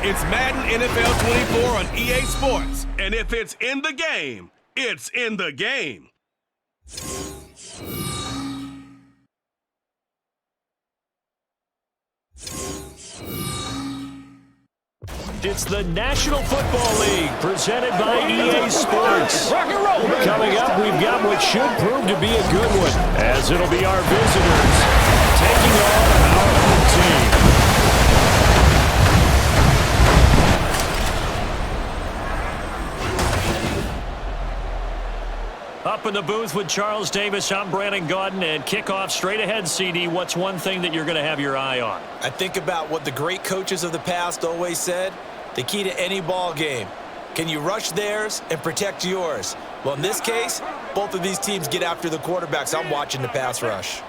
It's Madden NFL 24 on EA Sports. And if it's in the game, it's in the game. It's the National Football League presented by EA Sports. Rock and roll, baby. Coming up, we've got what should prove to be a good one, as it'll be our visitors taking on our home team. Up in the booth with Charles Davis, I'm Brandon Gaudin, and kickoff straight ahead, CD. What's one thing that you're going to have your eye on? I think about what the great coaches of the past always said. The key to any ball game. Can you rush theirs and protect yours? Well, in this case, both of these teams get after the quarterbacks. I'm watching the pass rush.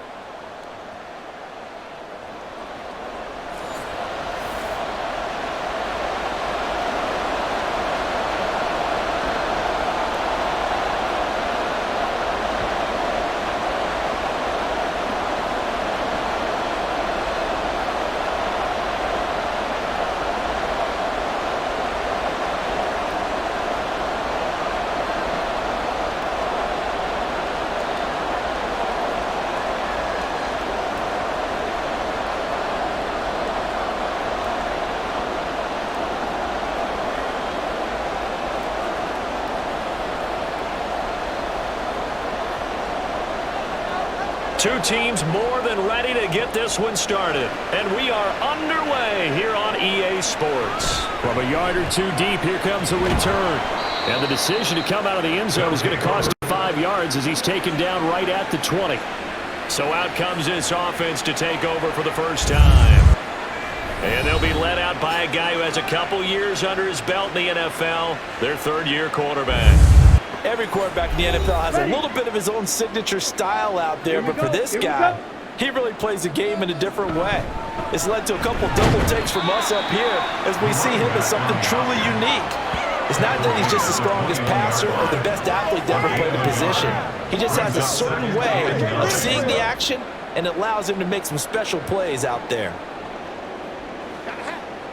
Two teams more than ready to get this one started. And we are underway here on EA Sports. From a yard or two deep, here comes the return. And the decision to come out of the end zone is going to cost him 5 yards as he's taken down right at the 20. So out comes this offense to take over for the first time. And they'll be led out by a guy who has a couple years under his belt in the NFL, their third-year quarterback. Every quarterback in the NFL has a little bit of his own signature style out there, but for this guy, he really plays the game in a different way. It's led to a couple double takes from us up here as we see him as something truly unique. It's not that he's just the strongest passer or the best athlete to ever play the position. He just has a certain way of seeing the action, and it allows him to make some special plays out there.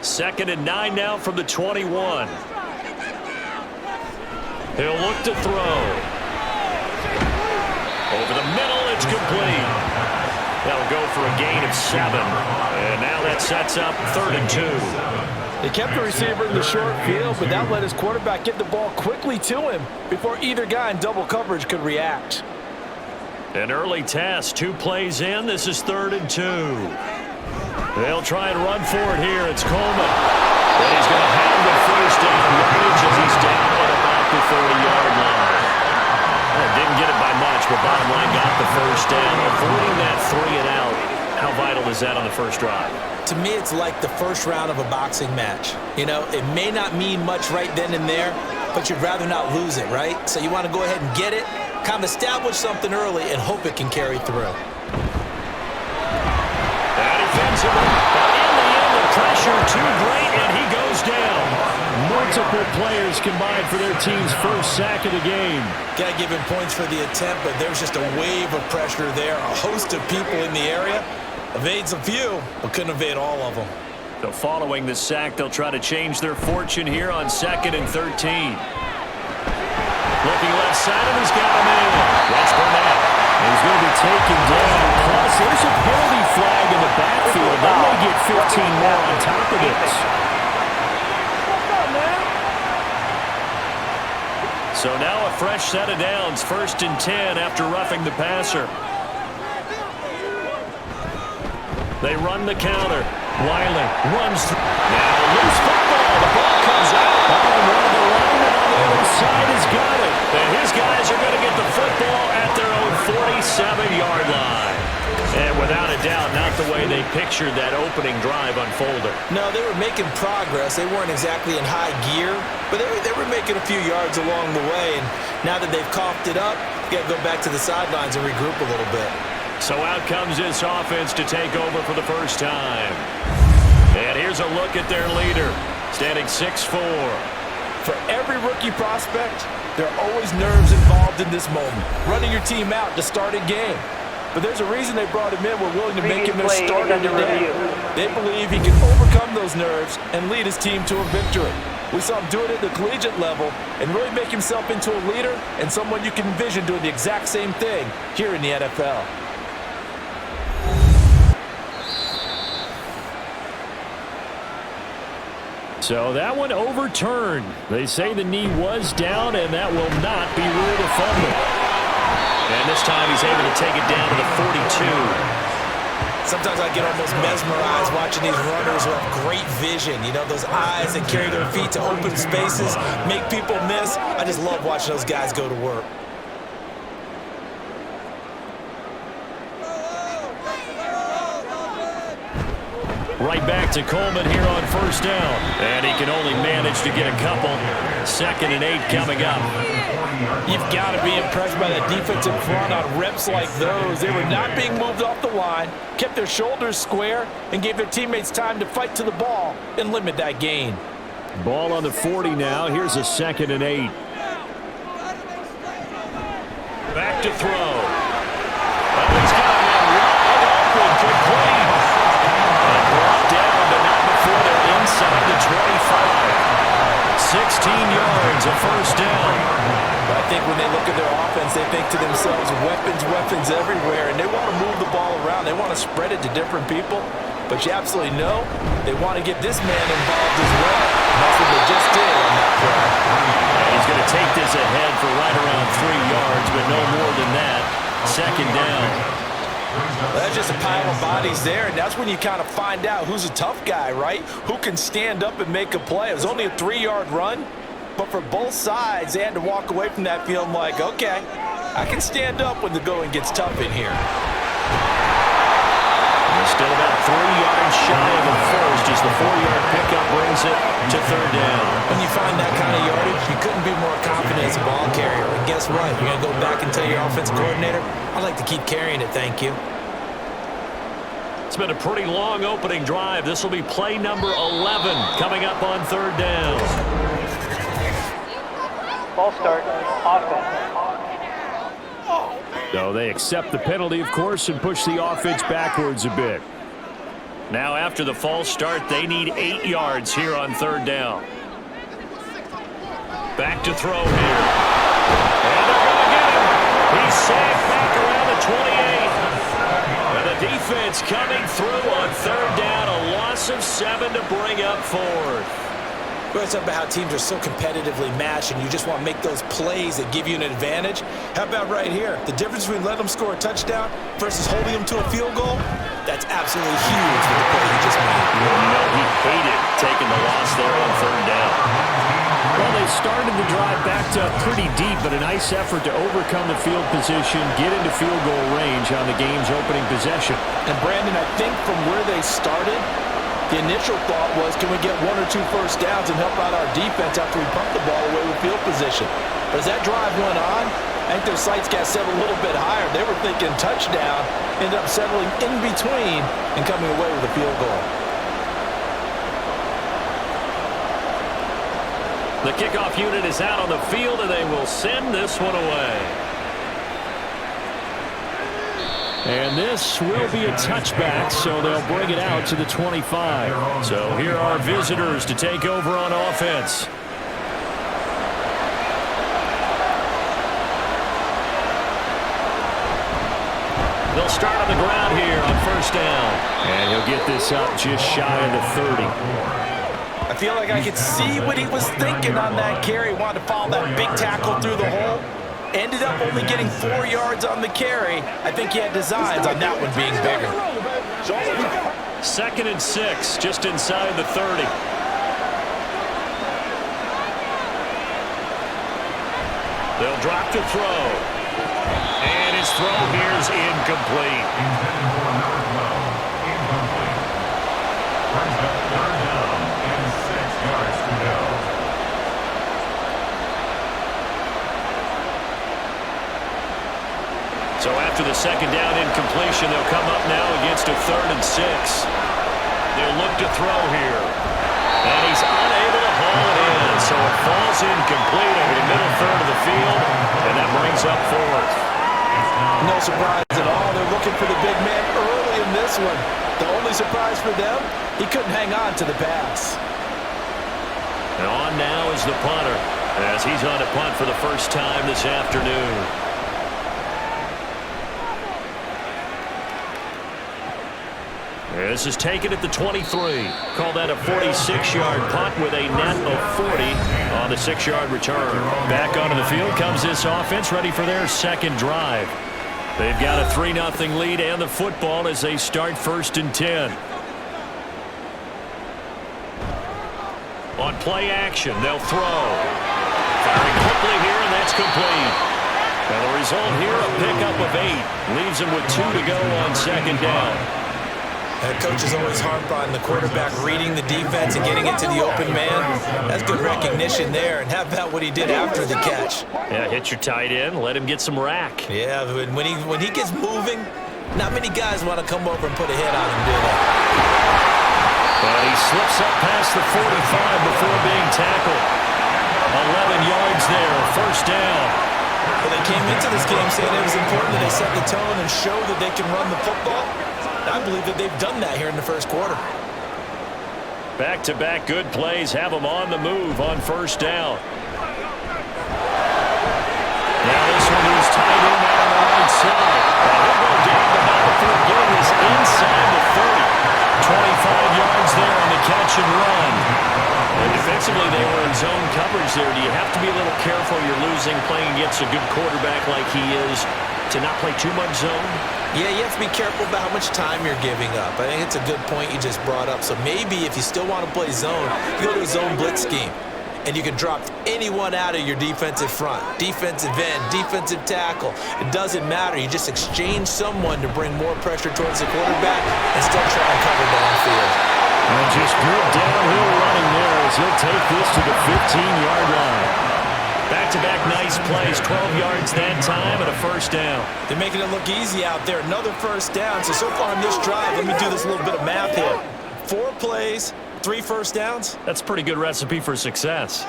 2nd and 9 now from the 21. He'll look to throw. Over the middle, it's complete. That'll go for a gain of 7. And now that sets up 3rd and 2. They kept the receiver in the short field, but that let his quarterback get the ball quickly to him before either guy in double coverage could react. An early test, 2 plays in. This is 3rd and 2. They'll try and run for it here. It's Coleman. And he's going to have the first down yardage as he's down at about the 30-yard line. Well, didn't get it by much, but bottom line got the first down. Avoiding that 3 and out. How vital is that on the first drive? To me, it's like the first round of a boxing match. You know, it may not mean much right then and there, but you'd rather not lose it, right? So you want to go ahead and get it, kind of establish something early, and hope it can carry through. That defensively, but in the end, the pressure too great, and he goes down. Multiple players combined for their team's first sack of the game. Got to give him points for the attempt, but there's just a wave of pressure there. A host of people in the area. Evades a few, but couldn't evade all of them. So following the sack, they'll try to change their fortune here on 2nd and 13. Looking left side, and he's got him in. That's Burnett. He's going to be taken down. Plus, there's a penalty flag in the backfield. They may get 15 more on top of this. So now a fresh set of downs. 1st and 10 after roughing the passer. They run the counter. Wiley runs through. Now loose football. The ball comes out. One of the linemen on the other side has got it. And his guys are going to get the football at their own 47-yard line. And without a doubt, not the way they pictured that opening drive unfolded. No, they were making progress. They weren't exactly in high gear, but they were making a few yards along the way. And now that they've coughed it up, you got to go back to the sidelines and regroup a little bit. So out comes this offense to take over for the first time. And here's a look at their leader, standing 6'4". For every rookie prospect, there are always nerves involved in this moment. Running your team out to start a game. but there's a reason they brought him in. We're willing to make him their starter today. They believe he can overcome those nerves and lead his team to a victory. We saw him do it at the collegiate level and really make himself into a leader and someone you can envision doing the exact same thing here in the NFL. So that one overturned. They say the knee was down, and that will not be ruled a fumble. And this time he's able to take it down to the 42. Sometimes I get almost mesmerized watching these runners who have great vision. You know, those eyes that carry their feet to open spaces, make people miss. I just love watching those guys go to work. Right back to Coleman here on first down. And he can only manage to get a couple. 2nd and 8 coming up. You've got to be impressed by that defensive front on reps like those. They were not being moved off the line, kept their shoulders square, and gave their teammates time to fight to the ball and limit that gain. Ball on the 40 now. Here's a 2nd and 8. Back to throw. Oh, he's got him wide open, complete. Brought down, but not before they're inside the 25. 16 yards, a first down. But I think when they look at their offense, they think to themselves, weapons everywhere, and they want to move the ball around. They want to spread it to different people. But you absolutely know they want to get this man involved as well. And that's what they just did on that play. And he's going to take this ahead for right around 3 yards, but no more than that. 2nd down. That's just a pile of bodies there, and that's when you kind of find out who's a tough guy, right? Who can stand up and make a play. It was only a 3-yard run, but for both sides, they had to walk away from that feeling like, okay, I can stand up when the going gets tough in here. Still about 3 yards shy of the first as the 4-yard pickup brings it to 3rd down. When you find that kind of yardage, you couldn't be more confident as a ball carrier. And guess what? You're going to go back and tell your offensive coordinator, I'd like to keep carrying it, thank you. It's been a pretty long opening drive. This will be play number 11 coming up on 3rd down. Ball start, offense. So they accept the penalty, of course, and push the offense backwards a bit. Now after the false start, they need 8 yards here on 3rd down. Back to throw here. And they're going to get him. He's sacked back around the 28. And the defense coming through on 3rd down. A loss of 7 to bring up 4th. We're talking about how teams are so competitively matched and you just want to make those plays that give you an advantage. How about right here? The difference between letting them score a touchdown versus holding them to a field goal, that's absolutely huge for the play he just made. You know, he hated taking the loss there on 3rd down. Well, they started the drive backed up pretty deep, but a nice effort to overcome the field position, get into field goal range on the game's opening possession. And Brandon, I think from where they started, the initial thought was, can we get 1 or 2 first downs and help out our defense after we pump the ball away with field position? But as that drive went on, I think their sights got set a little bit higher. They were thinking touchdown, ended up settling in between and coming away with a field goal. The kickoff unit is out on the field, and they will send this one away. And this will be a touchback, so they'll bring it out to the 25. So here are visitors to take over on offense. They'll start on the ground here on first down. And he'll get this up just shy of the 30. I feel like I could see what he was thinking on that carry. Wanted to follow that big tackle through the hole. Ended up only getting 4 yards on the carry. I think he had designs on that one being bigger. 2nd and 6, just inside the 30. They'll drop to throw. And his throw here is incomplete. So after the 2nd down incompletion, they'll come up now against a 3rd and 6. They'll look to throw here. And he's unable to haul it in. So it falls incomplete over the middle third of the field. And that brings up 4th. No surprise at all. They're looking looking for the big man early in this one. The only surprise for them, he couldn't hang on to the pass. And on now is the punter, as he's on a punt for the first time this afternoon. This is taken at the 23. Call that a 46-yard punt with a net of 40 on the 6-yard return. Back onto the field comes this offense, ready for their second drive. They've got a 3-0 lead and the football as they start 1st and 10. On play action, they'll throw. Firing quickly here, and that's complete. And the result here, a pickup of 8. Leaves them with 2 to go on 2nd down. Coaches always harp on the quarterback reading the defense and getting it to the open man. That's good recognition there. And how about what he did after the catch? Yeah, hit your tight end, let him get some rack. Yeah, when he gets moving, not many guys want to come over and put a hit on him, do they? But he slips up past the 45 before being tackled. 11 yards there, 1st down. Well, they came into this game saying it was important that they set the tone and show that they can run the football. I believe that they've done that here in the 1st quarter. Back-to-back good plays have them on the move on 1st down. Now this one is tight end out on the right side. He'll go down about the 4 game is inside the 30. 25 yards there on the catch and run. And defensively, they were in zone coverage there. Do you have to be a little careful? You're losing playing against a good quarterback like he is to not play too much zone? Yeah, you have to be careful about how much time you're giving up. I think it's a good point you just brought up. So maybe if you still want to play zone, you go to a zone blitz scheme. And you can drop anyone out of your defensive front. Defensive end, defensive tackle. It doesn't matter. You just exchange someone to bring more pressure towards the quarterback and still try and cover downfield. And just good downhill running there as he'll take this to the 15-yard line. Back-to-back nice plays, 12 yards that time and a 1st down. They're making it look easy out there. Another 1st down. So far in this drive, let me do this little bit of math here. 4 plays, 3 1st downs. That's a pretty good recipe for success.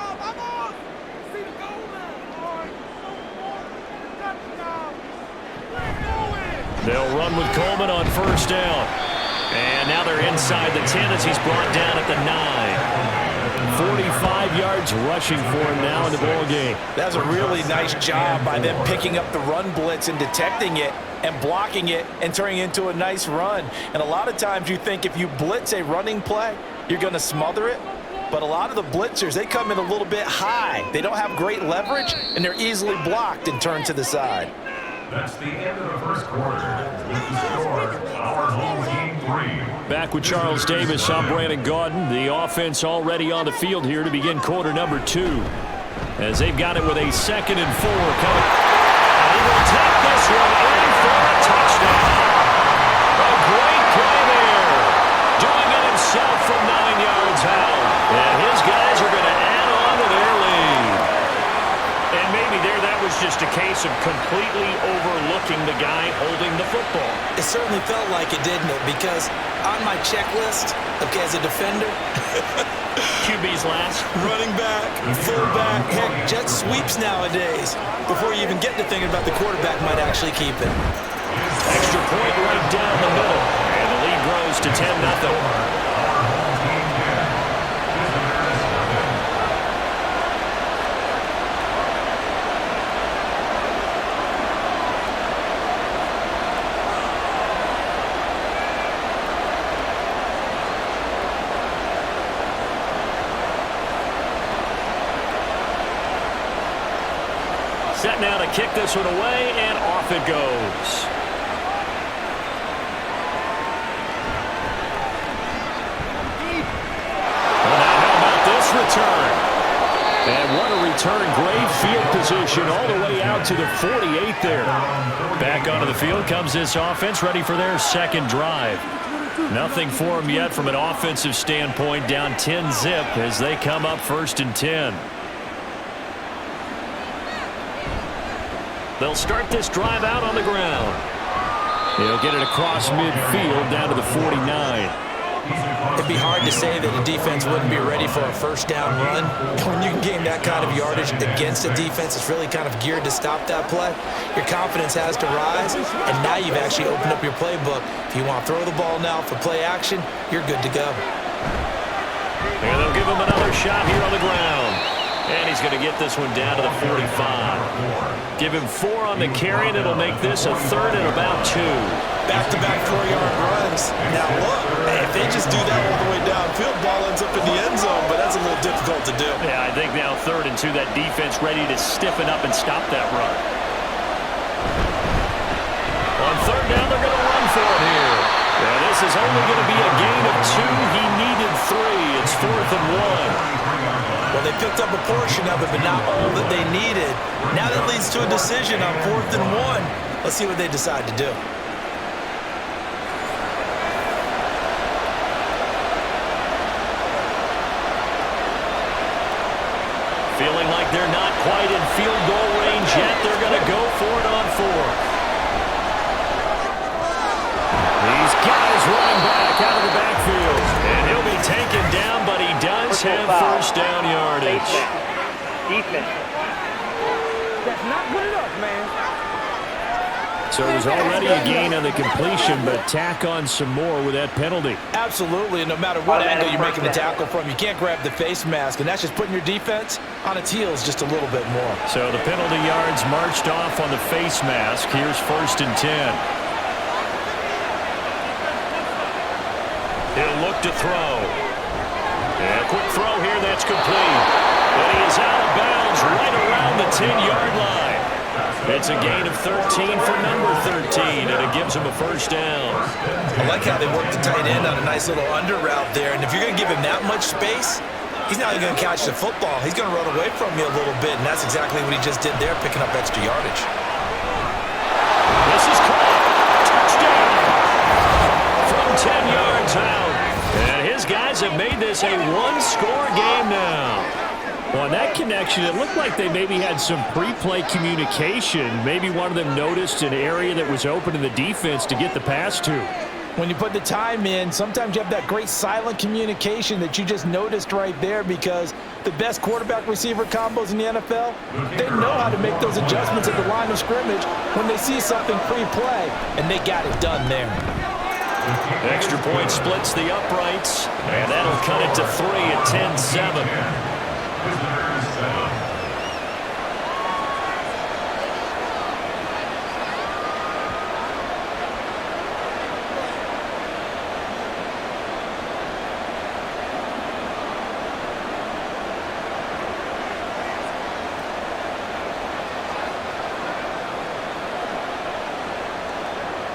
They'll run with Coleman on 1st down. And now they're inside the 10 as he's brought down at the 9. 45 yards rushing for him now in the ball game. That's a really nice job by them picking up the run blitz and detecting it and blocking it and turning it into a nice run. And a lot of times you think if you blitz a running play, you're going to smother it. But a lot of the blitzers, they come in a little bit high. They don't have great leverage, and they're easily blocked and turned to the side. That's the end of the 1st quarter. With the score, our home team 3. Back with Charles Davis, I'm Brandon Gaudin. The offense already on the field here to begin quarter number 2. As they've got it with a 2nd and 4 coming. And he will take this one in for a touchdown. A great play there. Doing it himself from 9 yards out. And his guys are going to add on to their lead. And maybe there that was just a case of completely overlooking the guy holding the football. It certainly felt like it, didn't it? Because on my checklist, okay, as a defender, QB's last. running back, fullback, heck, jet sweeps nowadays. Before you even get to thinking about the quarterback might actually keep it. Extra point right down the middle. And the lead grows to 10-0. Set now to kick this one away, and off it goes. Well, now how about this return? And what a return. Great field position all the way out to the 48 there. Back onto the field comes this offense, ready for their 2nd drive. Nothing for them yet from an offensive standpoint, down 10-zip as they come up 1st and 10. They'll start this drive out on the ground. He'll get it across midfield down to the 49. It'd be hard to say that a defense wouldn't be ready for a first down run. When you can gain that kind of yardage against a defense that's really kind of geared to stop that play, your confidence has to rise, and now you've actually opened up your playbook. If you want to throw the ball now for play action, you're good to go. And they'll give him another shot here on the ground. And he's going to get this one down to the 45. Give him 4 on the carry, and it'll make this a 3rd and about 2. Back-to-back 4-yard runs. Now look, if they just do that all the way downfield, ball ends up in the end zone, but that's a little difficult to do. Yeah, I think now 3rd and 2, that defense ready to stiffen up and stop that run. On 3rd down, they're going to run for it here. Yeah, this is only going to be a gain of 2. He needed 3. It's 4th and 1. Well, they picked up a portion of it, but not all that they needed. Now that leads to a decision on 4th and 1. Let's see what they decide to do. Feeling like they're not quite in field goal range yet. They're going to go for it on 4th. These guys running back out of the backfield. And he'll be taken down, but he does have first down yardage. Defense. That's not good enough, man. So it was already a gain on the completion, but tack on some more with that penalty. Absolutely, and no matter what angle you're making the tackle from, you can't grab the face mask, and that's just putting your defense on its heels just a little bit more. So the penalty yards marched off on the face mask. Here's 1st and 10. He'll look to throw. And a quick throw here, that's complete. And he is out of bounds right around the 10-yard line. It's a gain of 13 for number 13, and it gives him a first down. I like how they worked the tight end on a nice little under route there, and if you're going to give him that much space, he's not even going to catch the football. He's going to run away from you a little bit, and that's exactly what he just did there, picking up extra yardage. This is caught. Touchdown from 10 yards out. And his guys have made this a one-score game now. Well, in that connection, it looked like they maybe had some pre-play communication. Maybe one of them noticed an area that was open in the defense to get the pass to. When you put the time in, sometimes you have that great silent communication that you just noticed right there, because the best quarterback-receiver combos in the NFL, they know how to make those adjustments at the line of scrimmage when they see something pre-play, and they got it done there. Extra point splits the uprights, and that'll cut it to 3 at 10-7.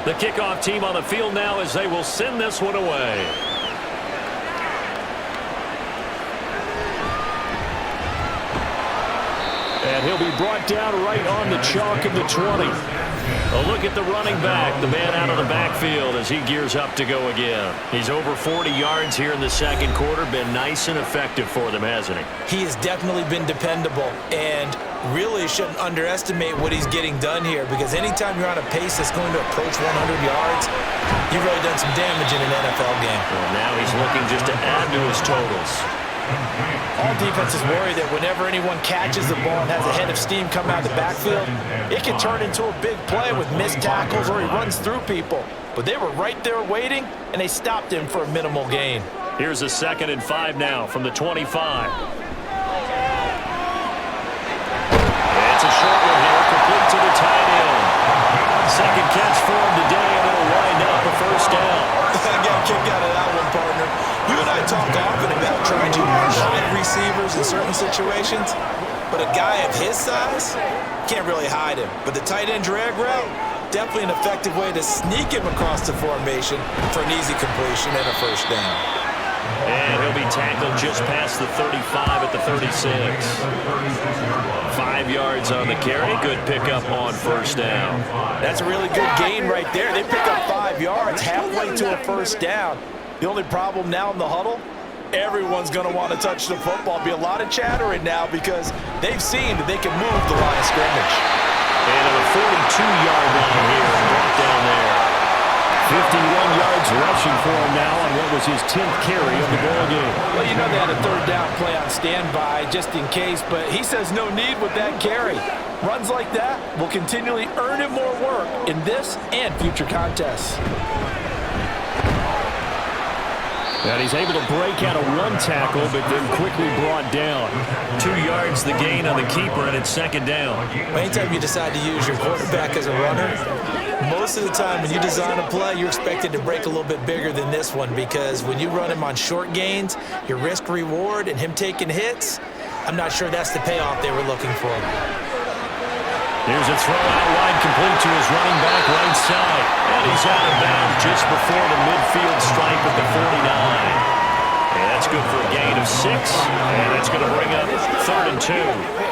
The kickoff team on the field now as they will send this one away. And he'll be brought down right on the chalk of the 20. A look at the running back, the man out of the backfield as he gears up to go again. He's over 40 yards here in the second quarter. Been nice and effective for them, hasn't he? He has definitely been dependable, and really shouldn't underestimate what he's getting done here, because anytime you're on a pace that's going to approach 100 yards, you've really done some damage in an NFL game. Well, now he's looking just to add to his totals. All defenses worry that whenever anyone catches the ball and has a head of steam come out of the backfield, it can turn into a big play with missed tackles or he runs through people. But they were right there waiting, and they stopped him for a minimal gain. Here's a 2nd and 5 now from the 25. It's a short one here, complete to the tight end. Second catch for him today, and it'll wind up a first down. I got a kick out of that one, partner. You and I talk often about trying to hide receivers in certain situations, but a guy of his size can't really hide him. But the tight end drag route, definitely an effective way to sneak him across the formation for an easy completion and a first down. And he'll be tackled just past the 35 at the 36. 5 yards on the carry. Good pickup on first down. That's a really good gain right there. They pick up 5 yards halfway to a first down. The only problem now in the huddle, everyone's going to want to touch the football. Be a lot of chattering now because they've seen that they can move the line of scrimmage. And on a 42-yard line here, brought down there. 51 yards rushing for him now on what was his 10th carry of the ball game. Well, you know they had a third down play on standby just in case, but he says no need with that carry. Runs like that will continually earn him more work in this and future contests. And he's able to break out of one tackle, but then quickly brought down. 2 yards the gain on the keeper, and it's second down. Anytime you decide to use your quarterback as a runner, most of the time when you design a play, you're expected to break a little bit bigger than this one, because when you run him on short gains, your risk-reward and him taking hits, I'm not sure that's the payoff they were looking for. Here's a throw out wide, complete to his running back right side. And he's out of bounds just before the midfield stripe at the 49. And that's good for a gain of 6. And that's going to bring up 3rd and 2.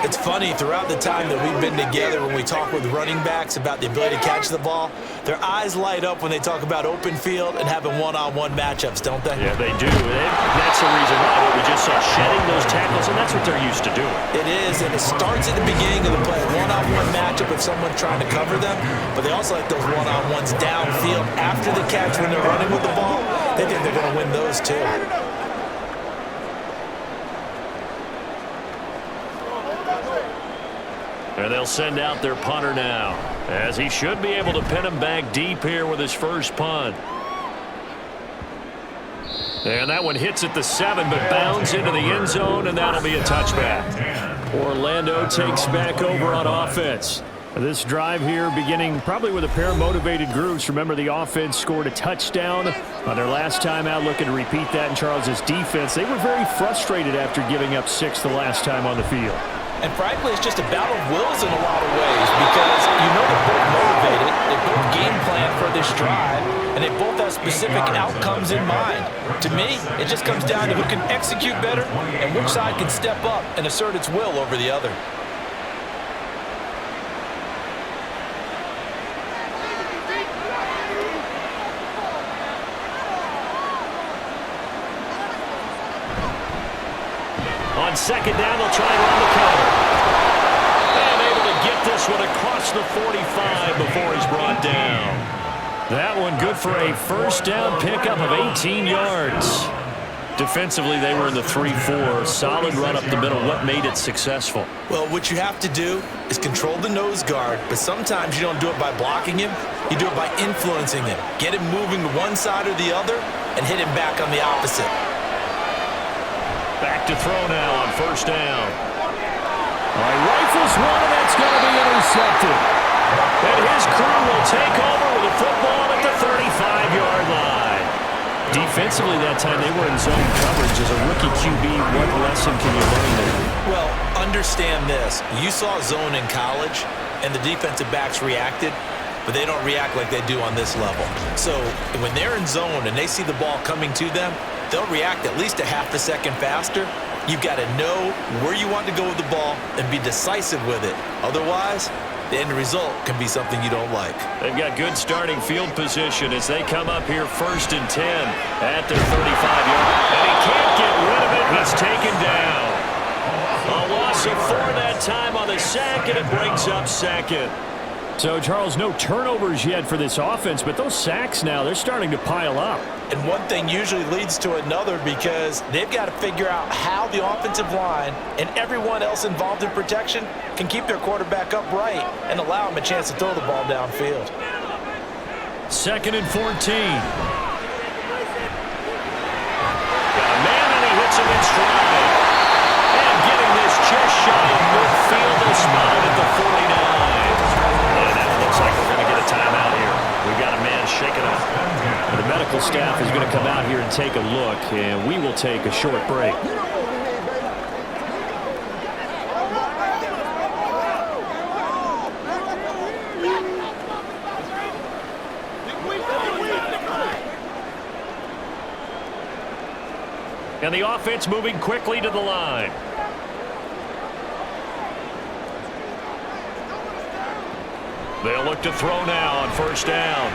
It's funny, throughout the time that we've been together, when we talk with running backs about the ability to catch the ball, their eyes light up when they talk about open field and having one-on-one matchups, don't they? Yeah, they do. That's the reason why we just saw shedding those tackles, and that's what they're used to doing. It is, and it starts at the beginning of the play. One-on-one matchup if someone's trying to cover them, but they also like those one-on-ones downfield after the catch when they're running with the ball. They think they're going to win those too. And they'll send out their punter now, as he should be able to pin him back deep here with his first punt. And that one hits at the 7, but bounds into the end zone, and that'll be a touchback. Orlando takes back over on offense. This drive here beginning probably with a pair of motivated groups. Remember, the offense scored a touchdown on their last time out, looking to repeat that in Charles's defense. They were very frustrated after giving up 6 the last time on the field. And frankly, it's just a battle of wills in a lot of ways, because you know they're both motivated, they both game plan for this drive, and they both have specific outcomes in mind. To me, it just comes down to who can execute better and which side can step up and assert its will over the other. On second down, they'll try and run the counter. And able to get this one across the 45 before he's brought down. That one good for a first down pickup of 18 yards. Defensively, they were in the 3-4. Solid run up the middle. What made it successful? Well, what you have to do is control the nose guard, but sometimes you don't do it by blocking him. You do it by influencing him. Get him moving to one side or the other and hit him back on the opposite. Back to throw now on first down. All right, rifles one, and that's going to be intercepted. And his crew will take over with a football at the 35-yard line. Defensively that time, they were in zone coverage. As a rookie QB, what lesson can you learn there? Well, understand this. You saw zone in college, and the defensive backs reacted, but they don't react like they do on this level. So when they're in zone and they see the ball coming to them, they'll react at least a half a second faster. You've got to know where you want to go with the ball and be decisive with it. Otherwise, the end result can be something you don't like. They've got good starting field position as they come up here 1st and 10 at their 35-yard. And he can't get rid of it. He's taken down. A loss of 4 that time on the sack, and it brings up 2nd. So, Charles, no turnovers yet for this offense, but those sacks now, they're starting to pile up. And one thing usually leads to another, because they've got to figure out how the offensive line and everyone else involved in protection can keep their quarterback upright and allow him a chance to throw the ball downfield. 2nd and 14. Got a man, and he hits him in stride. And getting this just shy of midfield, they'll spot it at the 49. Looks like we're going to get a timeout here. We've got a man shaking up. The medical staff is going to come out here and take a look, and we will take a short break. And the offense moving quickly to the line. They'll look to throw now on first down.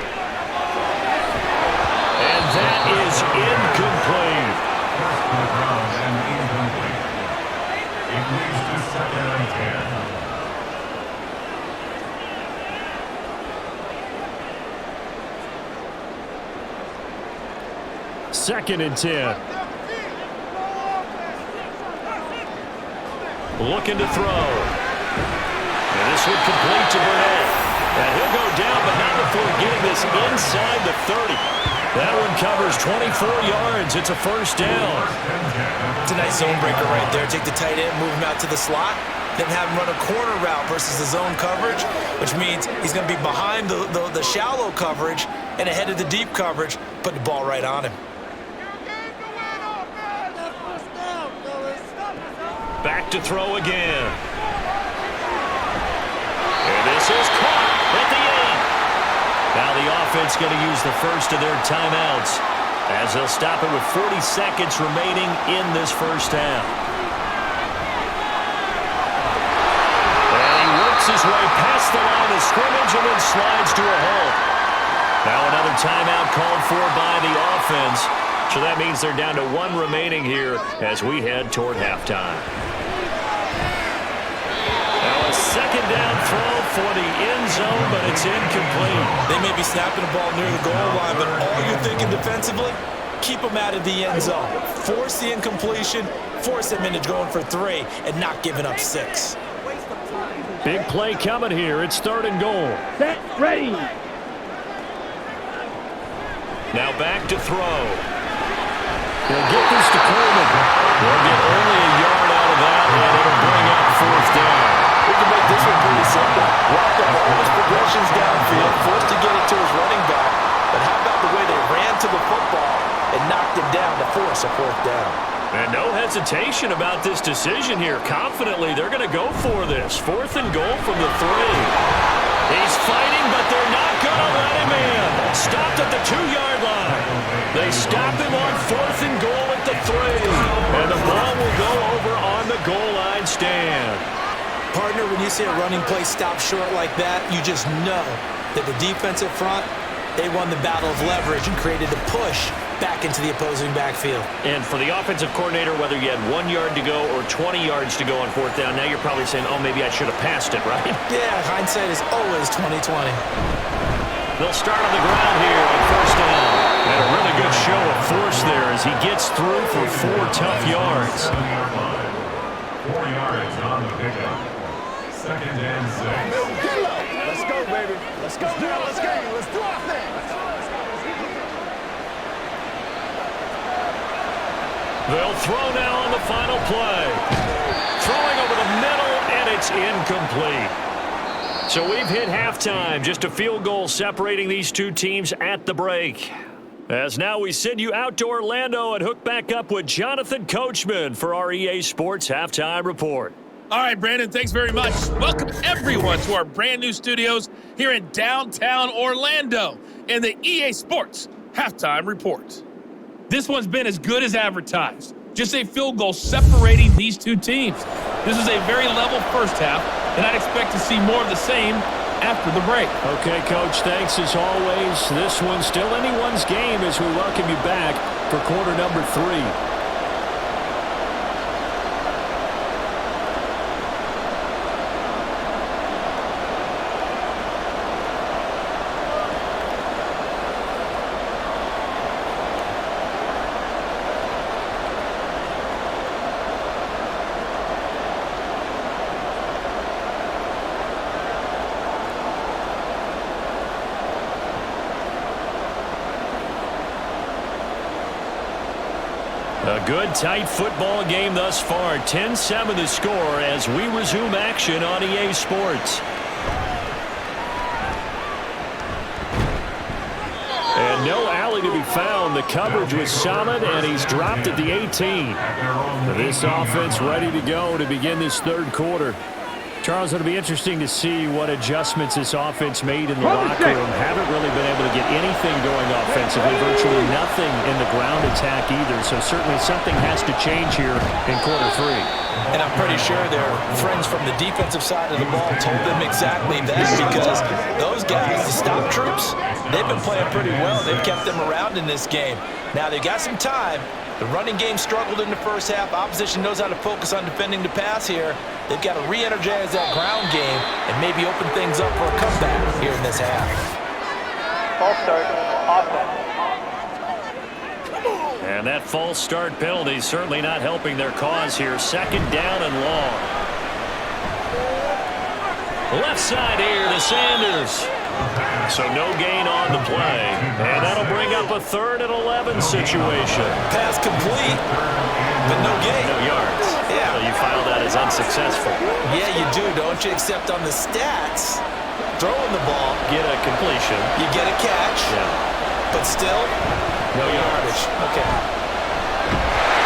And that is incomplete. It leads to 2nd and 10. 2nd and 10. Looking to throw. And this would complete to Burnett. And he'll go down, but not before getting this inside the 30. That one covers 24 yards. It's a first down. It's a nice zone breaker right there. Take the tight end, move him out to the slot, then have him run a corner route versus the zone coverage, which means he's going to be behind the shallow coverage and ahead of the deep coverage, put the ball right on him. Back to throw again. And this is caught at the 8. Now the offense going to use the first of their timeouts as they'll stop it with 40 seconds remaining in this first half. And he works his way past the line of scrimmage and then slides to a halt. Now another timeout called for by the offense. So that means they're down to 1 remaining here as we head toward halftime. Now a second down throw for the end zone, but it's incomplete. They may be snapping the ball near the goal line, but all you're thinking defensively, keep them out of the end zone. Force the incompletion, force them into going for 3, and not giving up 6. Big play coming here. It's 3rd and goal. Set, ready. Now back to throw. He'll get this to Coleman. They'll get only a yard out of that, and it'll bring up 4th down. We can make this one pretty simple. Walk up all his progressions downfield, forced to get it to his running back. But how about the way they ran to the football and knocked him down to force a 4th down? And no hesitation about this decision here. Confidently, they're going to go for this. 4th and goal from the 3. He's fighting, but they're not going to let him in. Stopped at the 2-yard line. They stop him on 4th and goal at the 3. And the ball will go over on the goal line stand. Partner, when you see a running play stop short like that, you just know that the defensive front, they won the battle of leverage and created a push back into the opposing backfield. And for the offensive coordinator, whether you had 1 yard to go or 20 yards to go on 4th down, now you're probably saying, oh, maybe I should have passed it, right? Yeah, hindsight is always 20/20. They'll start on the ground here on 1st down. And a really good show of force there as he gets through for 4 tough yards. 4 yards on the pickup. 2nd and 6. Let's go, baby. Let's go. Let's go. Let's do our thing. They'll throw now on the final play. Throwing over the middle, and it's incomplete. So we've hit halftime. Just a field goal separating these two teams at the break. As now we send you out to Orlando and hook back up with Jonathan Coachman for our EA Sports Halftime Report. All right, Brandon, thanks very much. Welcome, everyone, to our brand new studios here in downtown Orlando in the EA Sports Halftime Report. This one's been as good as advertised. Just a field goal separating these two teams. This is a very level first half, and I'd expect to see more of the same after the break. Okay, Coach, thanks as always. This one's still anyone's game as we welcome you back for quarter number 3. A good, tight football game thus far. 10-7 the score as we resume action on EA Sports. And no alley to be found. The coverage was solid, and he's dropped at the 18. This offense ready to go to begin this third quarter. Charles, it'll be interesting to see what adjustments this offense made in the locker room. Haven't really been able to get anything going offensively, virtually nothing in the ground attack either. So certainly something has to change here in quarter 3. And I'm pretty sure their friends from the defensive side of the ball told them exactly that, because those guys, the stop troops, they've been playing pretty well. They've kept them around in this game. Now they've got some time. The running game struggled in the first half. Opposition knows how to focus on defending the pass here. They've got to re-energize that ground game and maybe open things up for a comeback here in this half. False start. Offense. Come on. And that false start penalty is certainly not helping their cause here. Second down and long. Left side here to Sanders. So no gain on the play. And that'll bring up a 3rd and 11 situation. Pass complete, but no gain. No yards. Yeah. So you file that as unsuccessful. Yeah, you do, don't you? Except on the stats, throwing the ball, Get a completion. you get a catch, Yeah. but still, No yards. Okay.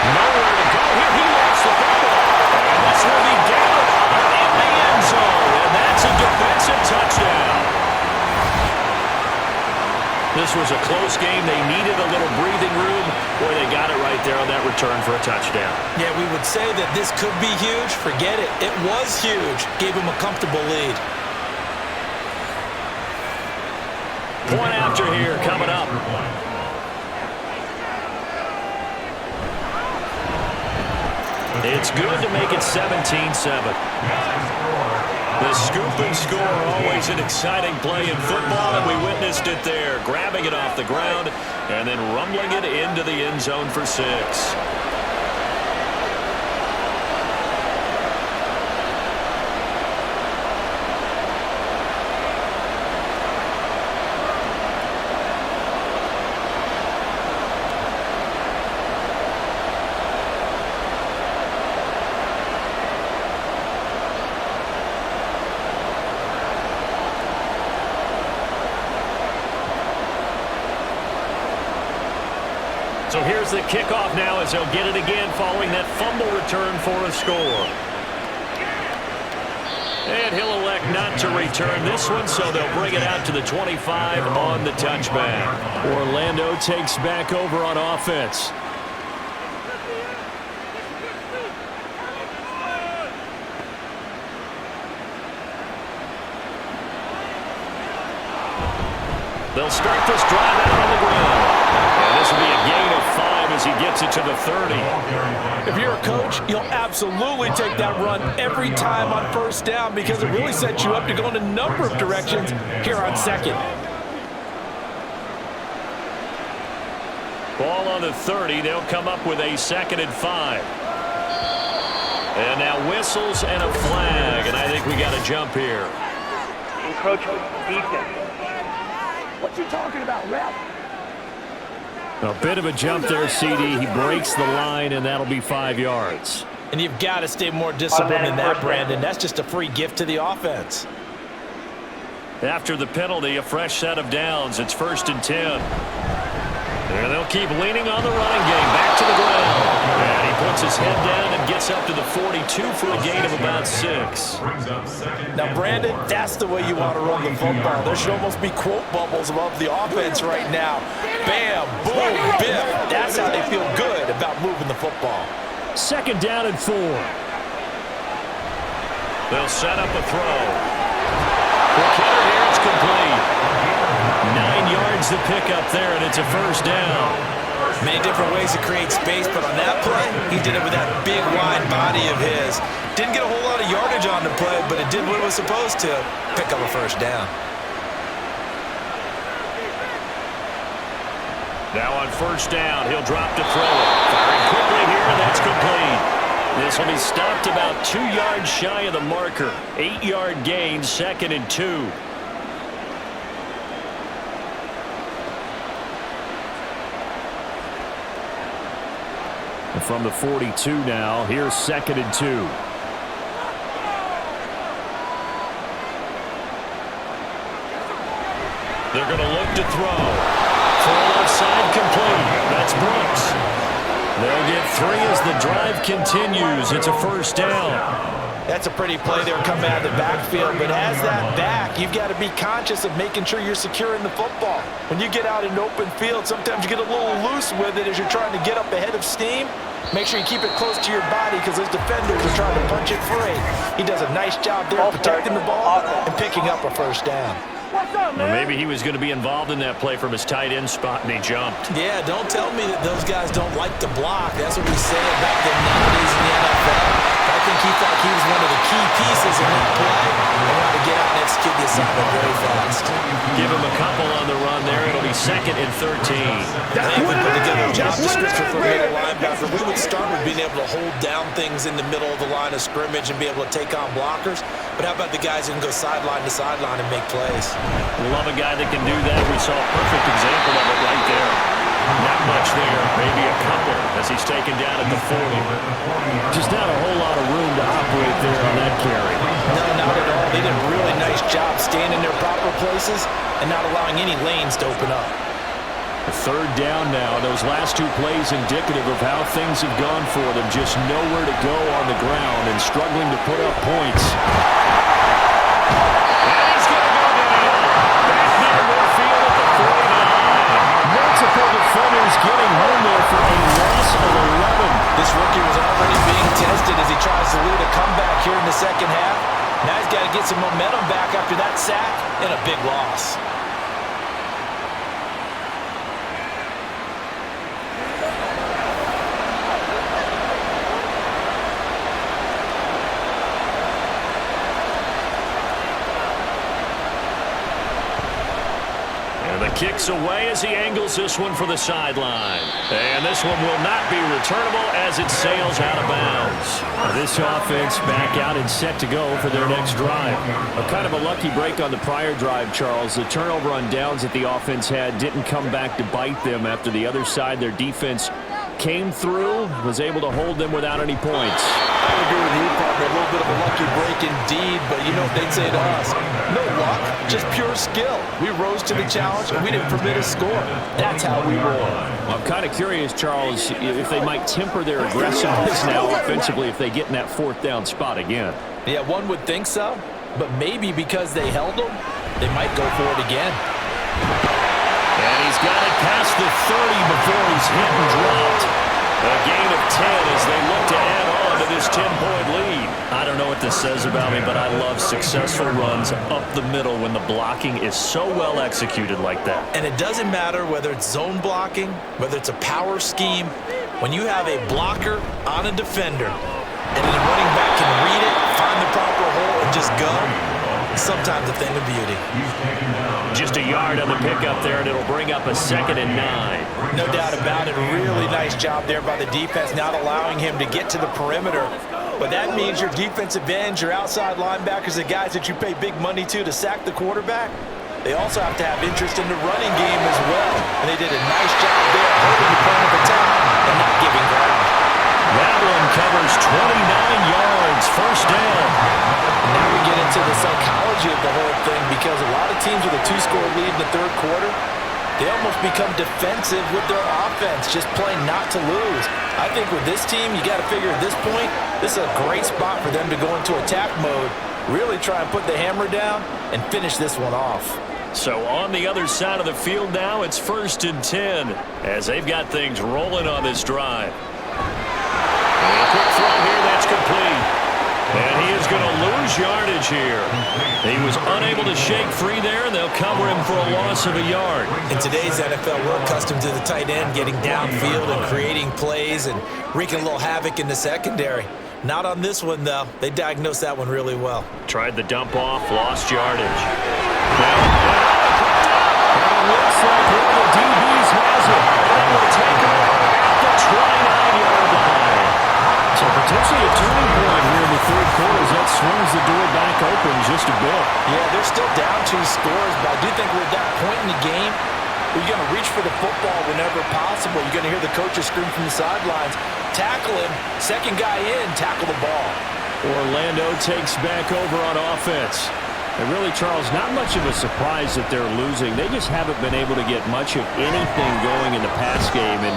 Nowhere to go here. He lost the ball. And this will be down in the end zone. And that's a defensive touchdown. This was a close game. They needed a little breathing room. Boy, they got it right there on that return for a touchdown. Yeah, we would say that this could be huge. Forget it. It was huge. Gave him a comfortable lead. Point after here coming up. It's good to make it 17-7. The scoop and score, always an exciting play in football, and we witnessed it there. Grabbing it off the ground and then rumbling it into the end zone for 6. So here's the kickoff now as they'll get it again following that fumble return for a score. And he'll elect not to return this one, so they'll bring it out to the 25 on the touchback. Orlando takes back over on offense. They'll start this drive out on the ground. And this will be a gain of 5 as he gets it to the 30. If you're a coach, you'll absolutely take that run every time on first down because it really sets you up to go in a number of directions here on second. Ball on the 30. They'll come up with a 2nd and 5. And now whistles and a flag. And I think we got a jump here. Encroachment, defense. What you talking about, ref? A bit of a jump there, CD. He breaks the line, and that'll be 5 yards. And you've got to stay more disciplined than that, Brandon. That's just a free gift to the offense. After the penalty, a fresh set of downs. It's 1st and 10. And they'll keep leaning on the running game. Back to the ground. And he puts his head down and gets up to the 42 for a gain of about 6. Now, Brandon, that's the way you want to run the football. There should almost be quote bubbles above the offense right now. Bam, boom, biff. That's how they feel good about moving the football. 2nd down and 4. They'll set up a throw. The cutter here, it's complete. 9 yards to pick up there, and it's a 1st down. Many different ways to create space, but on that play, he did it with that big, wide body of his. Didn't get a whole lot of yardage on the play, but it did what it was supposed to, pick up a 1st down. Now on 1st down, he'll drop to throw it. Firing quickly here, and that's complete. This will be stopped about 2 yards shy of the marker. 8-yard gain, 2nd and 2. From the 42 now, here's 2nd and 2. They're going to look to throw. Full offside complete. That's Brooks. They'll get 3 as the drive continues. It's a 1st down. That's a pretty play there coming out of the backfield, but as that back, you've got to be conscious of making sure you're securing the football. When you get out in open field, sometimes you get a little loose with it as you're trying to get up ahead of steam. Make sure you keep it close to your body because those defenders are trying to punch it free. He does a nice job there protecting the ball and picking up a 1st down. Well, maybe he was going to be involved in that play from his tight end spot, and he jumped. Yeah, don't tell me that those guys don't like to block. That's what we say about them nowadays in the NFL. Like think he thought he was one of the key pieces in that play and wanted to get out and execute the assignment very fast. Give him a couple on the run there. It'll be 2nd and 13. I think if we put together a job description for a middle linebacker, we would start with being able to hold down things in the middle of the line of scrimmage and be able to take on blockers. But how about the guys who can go sideline to sideline and make plays? Love a guy that can do that. We saw a perfect example of it right there. Not much there, maybe a couple as he's taken down at the 40. Just not a whole lot of room to operate there on that carry. No, not at all. They did a really nice job staying in their proper places and not allowing any lanes to open up. A 3rd down now. Those last 2 plays indicative of how things have gone for them. Just nowhere to go on the ground and struggling to put up points. And he's going to go down. Back near midfield at the 49. Multiple defenders getting home there for a loss of 11. This rookie was already being tested as he tries to lead a comeback here in the second half. Now he's got to get some momentum back after that sack and a big loss. Kicks away as he angles this one for the sideline. And this one will not be returnable as it sails out of bounds. This offense back out and set to go for their next drive. A kind of a lucky break on the prior drive, Charles. The turnover on downs that the offense had didn't come back to bite them after the other side. Their defense came through, was able to hold them without any points. I agree with you, partner. A little bit of a lucky break indeed, but you know what they'd say to us? No luck, just pure skill. We rose to the challenge, and we didn't permit a score. That's how we roll. I'm kind of curious, Charles, if they might temper their aggressiveness now offensively if they get in that 4th down spot again. Yeah, one would think so, but maybe because they held them, they might go for it again. And he's got it past the 30 before he's hit and dropped. A gain of 10 as they look to add on to this 10-point lead. I don't know what this says about me, but I love successful runs up the middle when the blocking is so well executed like that. And it doesn't matter whether it's zone blocking, whether it's a power scheme. When you have a blocker on a defender and the running back can read it, find the proper hole, and just go, it's sometimes a thing of beauty. Just a yard on the pickup there, and it'll bring up a 2nd and 9. No doubt about it. Really nice job there by the defense, not allowing him to get to the perimeter. But that means your defensive ends, your outside linebackers, the guys that you pay big money to sack the quarterback, they also have to have interest in the running game as well. And they did a nice job there holding the point of attack and not giving ground. That one covers 29 yards, 1st down. Now we get into the psychology of the whole thing, because a lot of teams with a 2-score lead in the 3rd quarter, they almost become defensive with their offense, just playing not to lose. I think with this team, you got to figure at this point, this is a great spot for them to go into attack mode, really try and put the hammer down and finish this one off. So on the other side of the field now, it's 1st and 10 as they've got things rolling on this drive. And a quick throw here, that's complete. And he is going to lose yardage here. He was unable to shake free there, and they'll cover him for a loss of a yard. In today's NFL, we're accustomed to the tight end getting downfield and creating plays and wreaking a little havoc in the secondary. Not on this one, though. They diagnosed that one really well. Tried the dump off, lost yardage. Now, and it looks like one of the DBs has it. And will take it at the 29-yard line. So potentially a turning point here in the 3rd quarter as that swings the door back open just a bit. Yeah, they're still down 2 scores, but I do think we're at that point in the game where you're going to reach for the football whenever possible. You're going to hear the coaches scream from the sidelines, tackle him, 2nd guy in, tackle the ball. Orlando takes back over on offense. And really, Charles, not much of a surprise that they're losing. They just haven't been able to get much of anything going in the pass game. And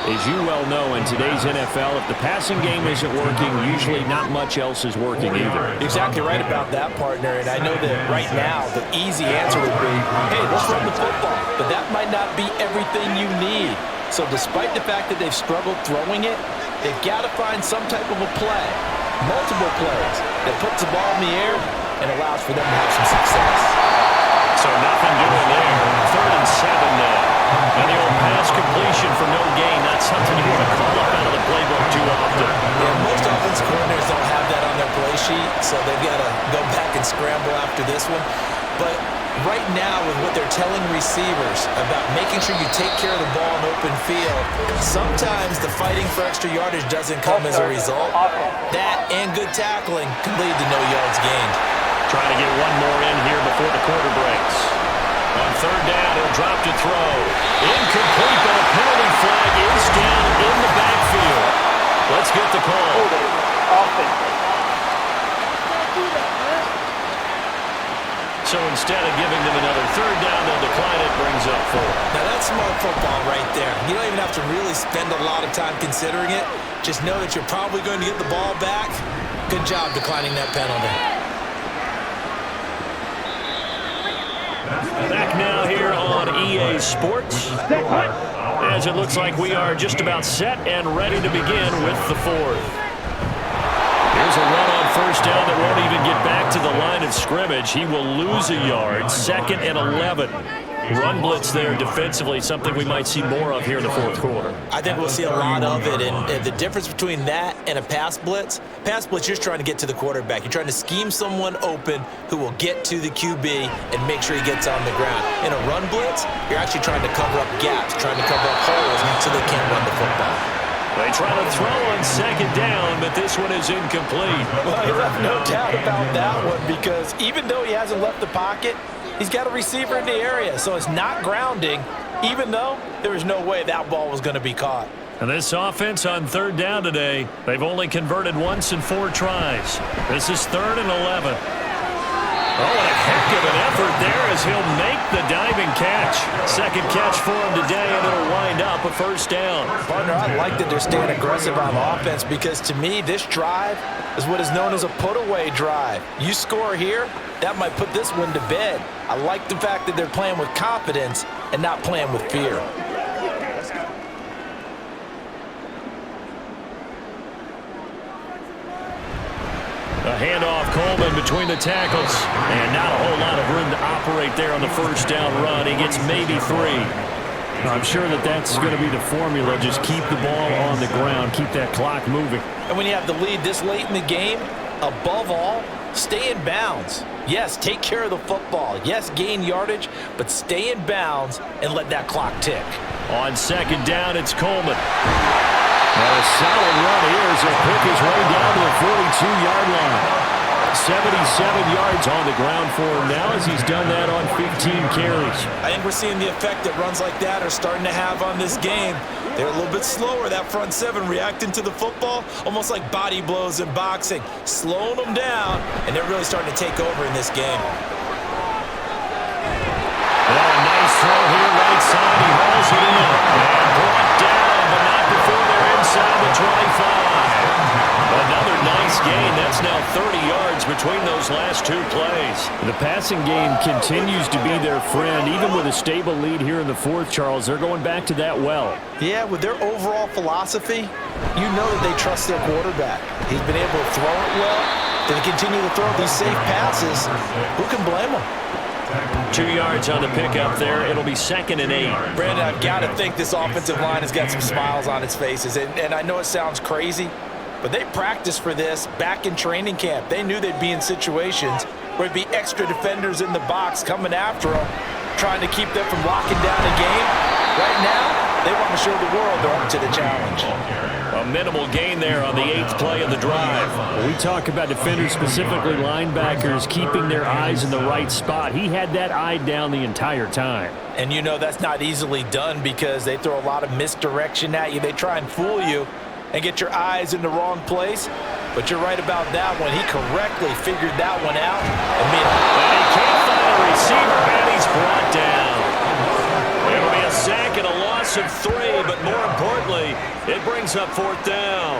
as you well know, in today's NFL, if the passing game isn't working, usually not much else is working either. Exactly right about that, partner. And I know that right now the easy answer would be, hey, let's run the football. But that might not be everything you need. So despite the fact that they've struggled throwing it, they've got to find some type of a play, multiple plays, that puts the ball in the air and allows for them to have some success. So nothing doing there. 3rd and 7 now. And the old pass completion for no gain, not something you want to call up out of the playbook too often. Yeah, most offensive coordinators don't have that sheet, so they've got to go back and scramble after this one. But right now, with what they're telling receivers about making sure you take care of the ball in open field, sometimes the fighting for extra yardage doesn't come as a result. That and good tackling can lead to no yards gained. Trying to get one more in here before the quarter breaks. On third down, he'll drop to throw. Incomplete, but a penalty flag is down in the backfield. Let's get the call. So instead of giving them another third down, they'll decline it, brings up 4. Now that's smart football right there. You don't even have to really spend a lot of time considering it. Just know that you're probably going to get the ball back. Good job declining that penalty. Back now here on EA Sports, as it looks like we are just about set and ready to begin with the 4th. Here's a run on first down that won't even get back to the line of scrimmage. He will lose a yard, 2nd and 11. Run blitz there defensively, something we might see more of here in the 4th quarter. I think we'll see a lot of it, and the difference between that and a pass blitz, you're just trying to get to the quarterback. You're trying to scheme someone open who will get to the QB and make sure he gets on the ground. In a run blitz, you're actually trying to cover up gaps, trying to cover up holes so they can't run the football. They try to throw on 2nd down, but this one is incomplete. Well, you have no doubt about that one, because even though he hasn't left the pocket, he's got a receiver in the area, so it's not grounding, even though there was no way that ball was going to be caught. And this offense on 3rd down today, they've only converted once in 4 tries. This is 3rd and 11. Oh, and a heck of an effort there as he'll make the diving catch. 2nd catch for him today, and it'll wind up a 1st down. Partner, I like that they're staying aggressive on offense, because to me, this drive is what is known as a put-away drive. You score here, that might put this one to bed. I like the fact that they're playing with confidence and not playing with fear. A handoff, Coleman between the tackles. And not a whole lot of room to operate there on the 1st down run. He gets maybe 3. I'm sure that that's going to be the formula. Just keep the ball on the ground. Keep that clock moving. And when you have the lead this late in the game, above all, stay in bounds. Yes, take care of the football. Yes, gain yardage, but stay in bounds and let that clock tick. On 2nd down, it's Coleman. Well, a solid run here as he'll pick his way down to the 42-yard line. 77 yards on the ground for him now, as he's done that on 15 carries. I think we're seeing the effect that runs like that are starting to have on this game. They're a little bit slower, that front 7, reacting to the football, almost like body blows in boxing, slowing them down, and they're really starting to take over in this game. Well, a nice throw here, right side. He hauls it in. And brought down, but not before they're inside the 25. Another nice gain. That's now 30 yards between those last 2 plays. The passing game continues to be their friend. Even with a stable lead here in the 4th, Charles, they're going back to that well. Yeah, with their overall philosophy, you know that they trust their quarterback. He's been able to throw it well. They continue to throw these safe passes. Who can blame them? 2 yards on the pickup there. It'll be 2nd and 8. Brandon, I've got to think this offensive line has got some smiles on its faces. And I know it sounds crazy, but they practiced for this back in training camp. They knew they'd be in situations where there'd be extra defenders in the box coming after them, trying to keep them from locking down a game. Right now, they want to show the world they're up to the challenge. A minimal gain there on the 8th play of the drive. We talk about defenders, specifically linebackers, keeping their eyes in the right spot. He had that eye down the entire time. And you know that's not easily done, because they throw a lot of misdirection at you. They try and fool you and get your eyes in the wrong place. But you're right about that one. He correctly figured that one out. And he can't find a receiver, and he's brought down. It'll be a sack and a loss of 3, but more importantly, it brings up 4th down.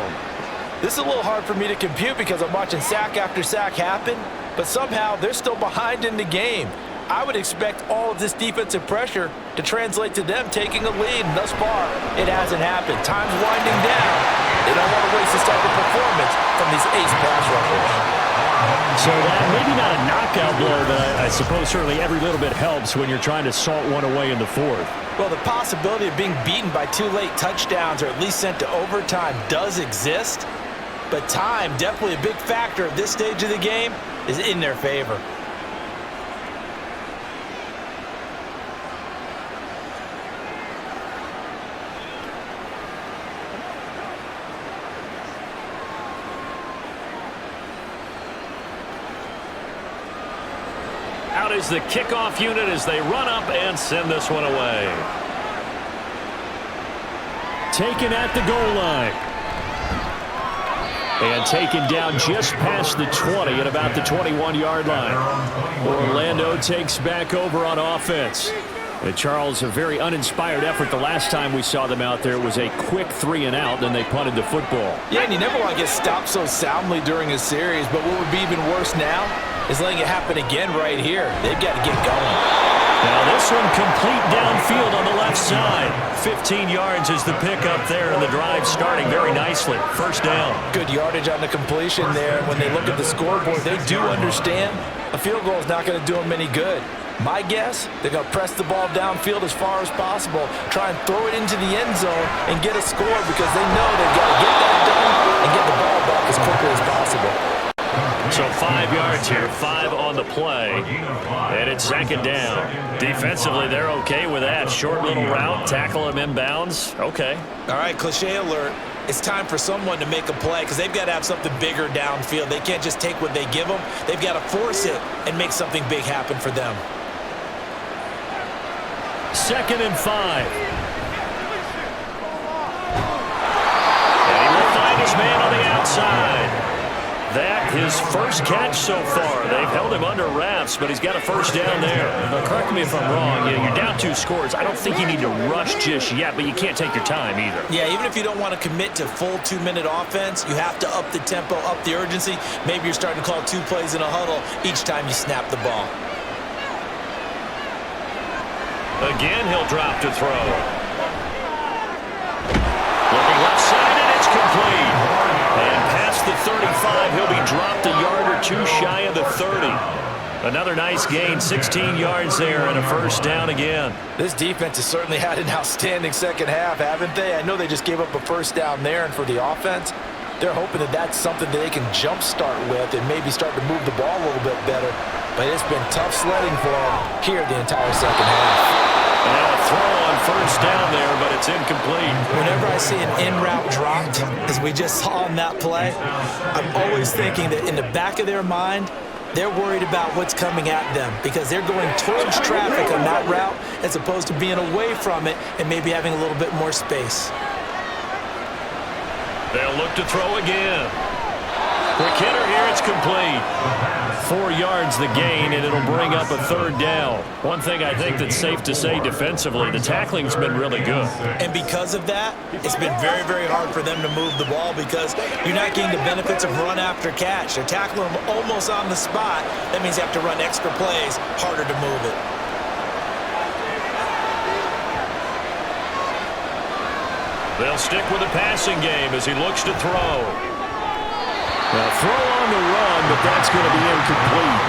This is a little hard for me to compute, because I'm watching sack after sack happen, but somehow they're still behind in the game. I would expect all of this defensive pressure to translate to them taking a lead, and thus far, it hasn't happened. Time's winding down. They don't want to waste this type of performance from these ace pass rushers. So that maybe not a knockout blow, but I suppose certainly every little bit helps when you're trying to salt one away in the 4th. Well, the possibility of being beaten by 2 late touchdowns, or at least sent to overtime, does exist. but time, definitely a big factor at this stage of the game, is in their favor. Out is the kickoff unit as they run up and send this one away. Taken at the goal line. And taken down just past the 20 at about the 21-yard line. Orlando takes back over on offense. And Charles, a very uninspired effort the last time we saw them out there. It was a quick 3-and-out, then they punted the football. Yeah, and you never want to get stopped so soundly during a series, but what would be even worse now is letting it happen again right here. They've got to get going. Now this one complete downfield on the left side. 15 yards is the pickup there, and the drive starting very nicely. First down. Good yardage on the completion there. When they look at the scoreboard, they do understand a field goal is not going to do them any good. My guess, they're going to press the ball downfield as far as possible, try and throw it into the end zone and get a score because they know they've got to get that done and get the ball back as quickly as possible. So 5 yards here, 5 on the play, and it's second down. Defensively, they're okay with that. Short little route, tackle him inbounds. Okay. All right, cliche alert. It's time for someone to make a play because they've got to have something bigger downfield. They can't just take what they give them. They've got to force it and make something big happen for them. 2nd and 5. And he will find his man on the outside. That, his first catch so far. They've held him under wraps, but he's got a first down there. Now, correct me if I'm wrong. You're down 2 scores. I don't think you need to rush just yet, but you can't take your time either. Yeah, even if you don't want to commit to full 2-minute offense, you have to up the tempo, up the urgency. Maybe you're starting to call 2 plays in a huddle each time you snap the ball. Again, he'll drop to throw. Looking left side, and it's complete. And past the 35, he'll be dropped a yard or 2 shy of the 30. Another nice gain, 16 yards there, and a first down again. This defense has certainly had an outstanding second half, haven't they? I know they just gave up a first down there, and for the offense, they're hoping that that's something that they can jumpstart with and maybe start to move the ball a little bit better. But it's been tough sledding for them here the entire second half. And a throw on first down there, but it's incomplete. Whenever I see an in-route dropped, as we just saw on that play, I'm always thinking that in the back of their mind, they're worried about what's coming at them because they're going towards traffic on that route as opposed to being away from it and maybe having a little bit more space. They'll look to throw again. Quick hitter here, it's complete. 4 yards the gain, and it'll bring up a third down. One thing I think that's safe to say defensively, the tackling's been really good. And because of that, it's been very, very hard for them to move the ball because you're not getting the benefits of run after catch. They're tackling them almost on the spot. That means you have to run extra plays, harder to move it. They'll stick with the passing game as he looks to throw. Now throw on the run, but that's going to be incomplete.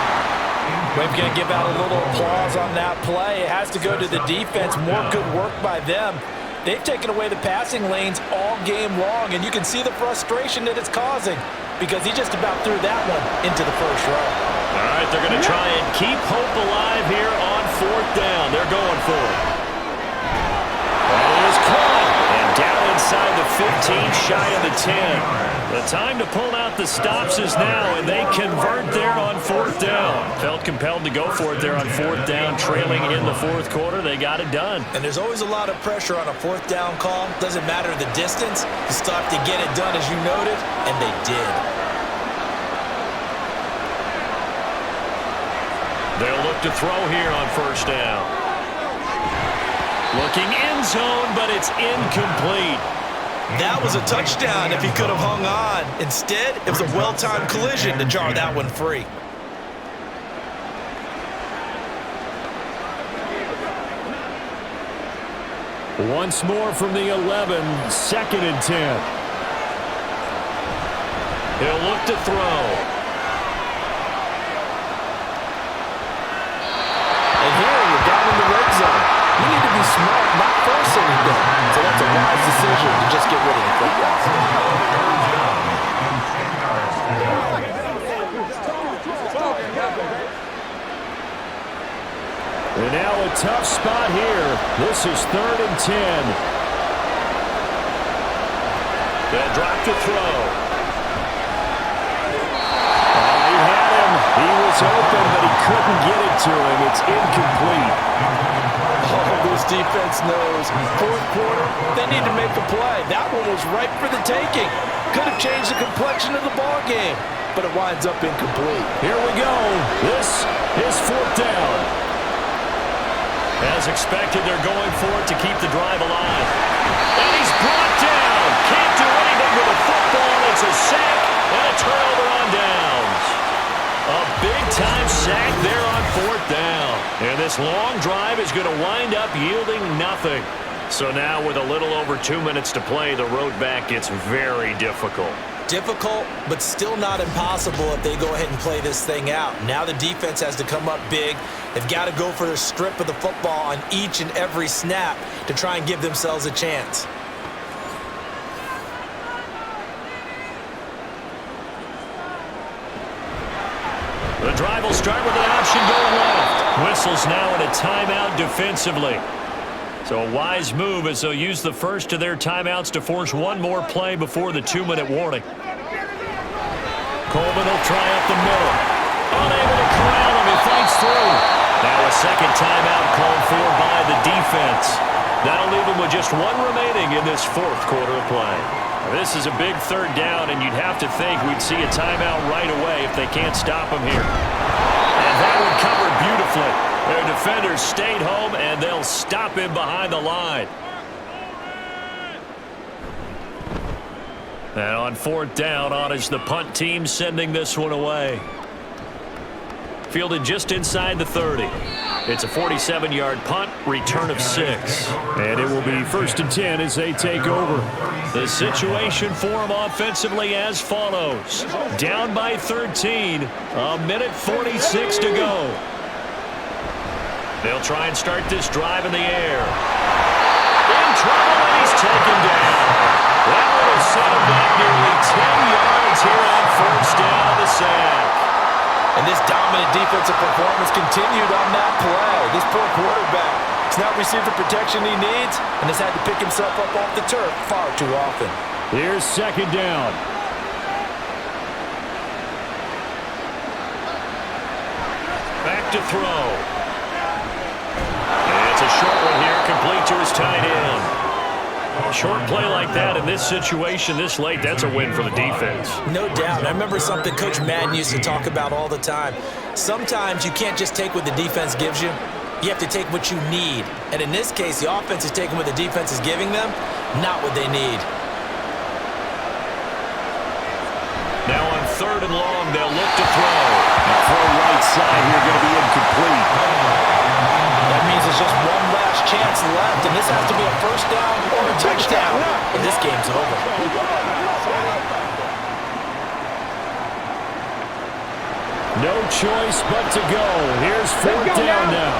We're going to give out a little applause on that play. It has to go to the defense. More good work by them. They've taken away the passing lanes all game long, and you can see the frustration that it's causing because he just about threw that one into the first row. All right, they're going to try and keep hope alive here on 4th down. They're going for it. That is caught. And down inside the 15, shy of the 10. The time to pull out the stops is now, and they convert there on 4th down. Felt compelled to go for it there on 4th down, trailing in the 4th quarter. They got it done. And there's always a lot of pressure on a 4th down call. Doesn't matter the distance. You still have to get it done, as you noted, and they did. They'll look to throw here on 1st down. Looking end zone, but it's incomplete. That was a touchdown if he could have hung on. Instead, it was a well-timed collision to jar that one free. Once more from the 11, 2nd and 10. He'll look to throw. And here, you're down in the red zone. You need to be smart, not force anything. So that's a wise decision to just get rid of the football. And now a tough spot here. This is 3rd and 10. They drop to throw. He had him. He was open, but he couldn't get it to him. It's incomplete. Oh, this defense knows. 4th quarter, they need to make a play. That one was ripe for the taking. Could have changed the complexion of the ball game, but it winds up incomplete. Here we go. This is 4th down. As expected, they're going for it to keep the drive alive. And he's brought down. Can't do anything with the football. It's a sack and a turnover on downs. A big-time sack there on 4th down. And this long drive is going to wind up yielding nothing. So now with a little over 2 minutes to play, the road back gets very difficult. Difficult, but still not impossible if they go ahead and play this thing out. Now the defense has to come up big. They've got to go for the strip of the football on each and every snap to try and give themselves a chance. The drive will start with an option going left. Whistles now in a timeout defensively. So a wise move as they'll use the first of their timeouts to force one more play before the 2-minute warning. Coleman will try up the middle. Unable to corral him. He fights through. Now a second timeout called for by the defense. That'll leave him with just one remaining in this 4th quarter of play. This is a big 3rd down, and you'd have to think we'd see a timeout right away if they can't stop him here. And that one covered beautifully. Their defenders stayed home, and they'll stop him behind the line. And on 4th down, on is the punt team sending this one away. Fielded just inside the 30. It's a 47-yard punt, return of 6. And it will be 1st and 10 as they take over. The situation for them offensively as follows. Down by 13, a minute 46 to go. They'll try and start this drive in the air. In trouble, and he's taken down. That would have set him back nearly 10 yards here on 1st down the sack. And this dominant defensive performance continued on that play. This poor quarterback has not received the protection he needs and has had to pick himself up off the turf far too often. Here's 2nd down. Back to throw. And it's a short one here, complete to his tight end. A short play like that in this situation this late, that's a win for the defense. No doubt. I remember something Coach Madden used to talk about all the time. Sometimes you can't just take what the defense gives you. You have to take what you need. And in this case, the offense is taking what the defense is giving them, not what they need. Now on 3rd and long, they'll look to throw. And throw right side here going to be incomplete. That means there's just one last chance left, and this has to be a 1st down or a touchdown. And this game's over. No choice but to go. Here's 4th down now.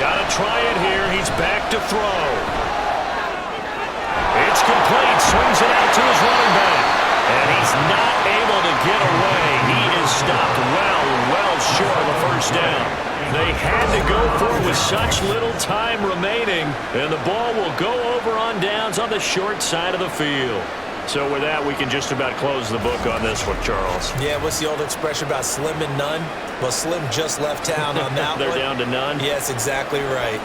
Gotta try it here. He's back to throw. It's complete. Swings it out to his running back. And he's not able to get away. He is stopped well short of a 1st down. They had to go for it with such little time remaining. And the ball will go over on downs on the short side of the field. So with that, we can just about close the book on this one, Charles. Yeah, what's the old expression about slim and none? Well, Slim just left town on that They're one. down to none? Yes, exactly right.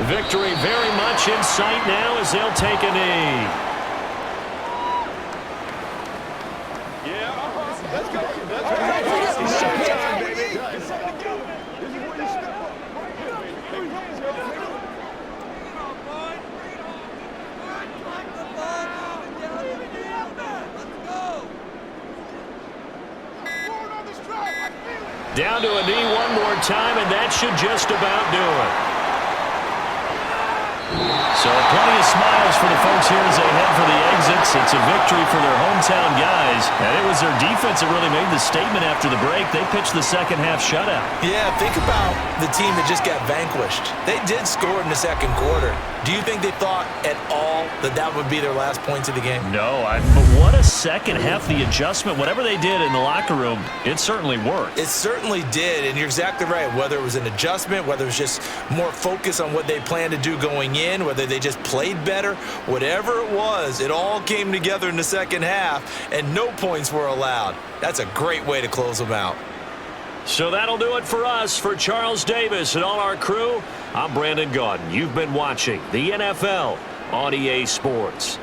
Victory very much in sight now as they'll take a knee. Let's go. It's showtime, baby. Down to a knee one more time, and that should just about do it. So plenty of smiles for the folks here as they head for the exits. It's a victory for their hometown guys. And it was their defense that really made the statement after the break. They pitched the second half shutout. Yeah, think about the team that just got vanquished. They did score in the 2nd quarter, Do you think they thought at all that that would be their last points of the game? No, but what a second half, the adjustment. Whatever they did in the locker room, it certainly worked. It certainly did, and you're exactly right. Whether it was an adjustment, whether it was just more focus on what they planned to do going in, whether they just played better, whatever it was, it all came together in the second half, and no points were allowed. That's a great way to close them out. So that'll do it for us. For Charles Davis and all our crew, I'm Brandon Gaudin. You've been watching the NFL on EA Sports.